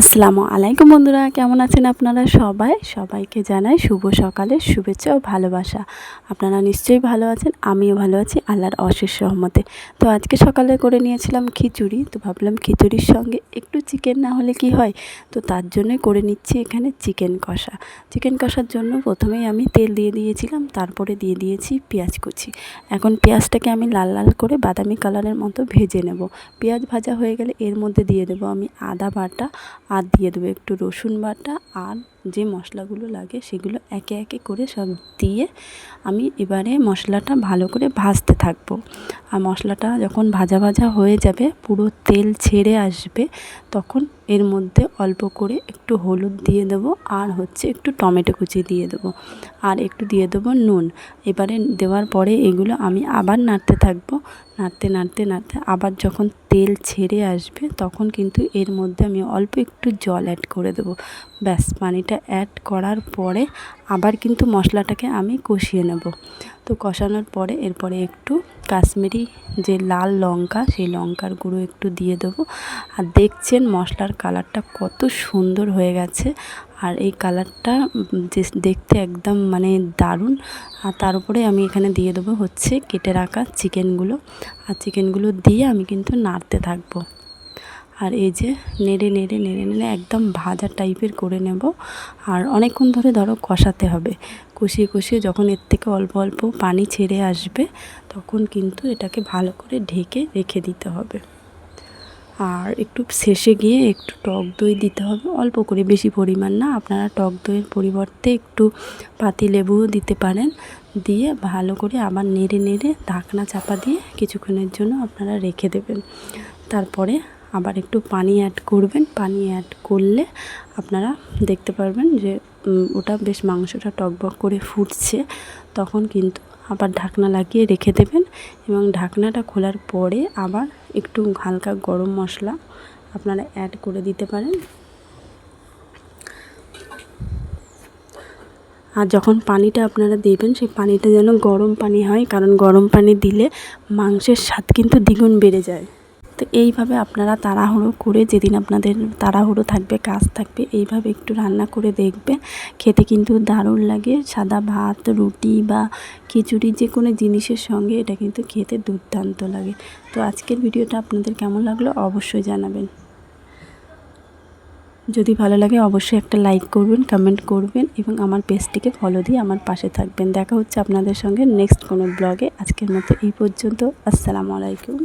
আসসালামু আলাইকুম বন্ধুরা, কেমন আছেন আপনারা সবাইকে জানাই শুভ সকালের শুভেচ্ছা ও ভালোবাসা। আপনারা নিশ্চয়ই ভালো আছেন, আমিও ভালো আছি আল্লাহর অশেষ রহমতে। তো আজকে সকালে করে নিয়েছিলাম খিচুড়ি, তো ভাবলাম খিচুড়ির সঙ্গে একটু চিকেন না হলে কি হয়, তো তার জন্যই করে নিচ্ছি এখানে চিকেন কষা। চিকেন কষার জন্য প্রথমেই আমি তেল দিয়ে দিয়েছিলাম, তারপরে দিয়ে দিয়েছি পেঁয়াজ কুচি। এখন পেঁয়াজটাকে আমি লাল লাল করে বাদামি কালারের মতো ভেজে নেব। পেঁয়াজ ভাজা হয়ে গেলে এর মধ্যে দিয়ে দেবো আমি আদা বাটা, আর দিয়ে দেবো একটু রসুন বাটা, আর যে মশলাগুলো লাগে সেগুলো একে একে করে সব দিয়ে আমি এবারে মশলাটা ভালো করে ভাজতে থাকবো। আর মশলাটা যখন ভাজা ভাজা হয়ে যাবে, পুরো তেল ছেড়ে আসবে, তখন এর মধ্যে অল্প করে একটু হলুদ দিয়ে দেবো, আর একটু টমেটো কুচি দিয়ে দেবো, আর একটু দিয়ে দেবো নুন। এবারে দেওয়ার পরে এগুলো আমি আবার নাড়তে থাকবো। নাড়তে নাড়তে নাড়তে আবার যখন তেল ছেড়ে আসবে, তখন কিন্তু এর মধ্যে আমি অল্প একটু জল অ্যাড করে দেবো। ব্যাস, পানিটা অ্যাড করার পরে আবার কিন্তু মশলাটাকে আমি কষিয়ে নেব। তো কষানোর পরে এরপরে একটু কাশ্মীরি যে লাল লঙ্কা, সেই লঙ্কার গুঁড়ো একটু দিয়ে দেবো। আর দেখছেন মশলার কালারটা কত সুন্দর হয়ে গেছে, আর এই কালারটা যে দেখতে একদম মানে দারুণ। আর তার উপরে আমি এখানে দিয়ে দেবো কেটে রাখা চিকেনগুলো, আর চিকেনগুলো দিয়ে আমি কিন্তু নাড়তে থাকবো। আর এই যে নেড়ে নেড়ে নেড়ে নেড়ে একদম ভাজা টাইপের করে নেব। আর অনেকক্ষণ ধরে কষাতে হবে। কষিয়ে কষিয়ে যখন এর থেকে অল্প অল্প পানি ছেড়ে আসবে, তখন কিন্তু এটাকে ভালো করে ঢেকে রেখে দিতে হবে। আর একটু শেষে গিয়ে একটু টক দই দিতে হবে, অল্প করে, বেশি পরিমাণ না। আপনারা টক দইয়ের পরিবর্তে একটু পাতিলেবুও দিতে পারেন। দিয়ে ভালো করে আবার নেড়ে নেড়ে ঢাকনা চাপা দিয়ে কিছুক্ষণের জন্য আপনারা রেখে দেবেন। তারপরে আবার একটু পানি অ্যাড করবেন। পানি অ্যাড করলে আপনারা দেখতে পারবেন যে ওটা বেশ মাংসটা টকবক করে ফুটছে। তখন কিন্তু আবার ঢাকনা লাগিয়ে রেখে দেবেন, এবং ঢাকনাটা খোলার পরে আবার একটু হালকা গরম মশলা আপনারা অ্যাড করে দিতে পারেন। আর যখন পানিটা আপনারা দেবেন, সেই পানিটা যেন গরম পানি হয়, কারণ গরম পানি দিলে মাংসের স্বাদ কিন্তু দ্বিগুণ বেড়ে যায়। তো এইভাবে আপনারা তাড়াহুড়ো করে, যেদিন আপনাদের তাড়াহুড়ো থাকবে, কাজ থাকবে, এইভাবে একটু রান্না করে দেখবে। খেতে কিন্তু দারুণ লাগে। সাদা ভাত, রুটি বা খিচুড়ি যে কোনো জিনিসের সঙ্গে এটা কিন্তু খেতে দুর্দান্ত লাগে। তো আজকের ভিডিওটা আপনাদের কেমন লাগলো অবশ্যই জানাবেন। যদি ভালো লাগে অবশ্যই একটা লাইক করবেন, কমেন্ট করবেন, এবং আমার পেজটিকে ফলো দিয়ে আমার পাশে থাকবেন। দেখা হচ্ছে আপনাদের সঙ্গে নেক্সট কোনো ব্লগে। আজকের মতো এই পর্যন্ত। আসসালামু আলাইকুম।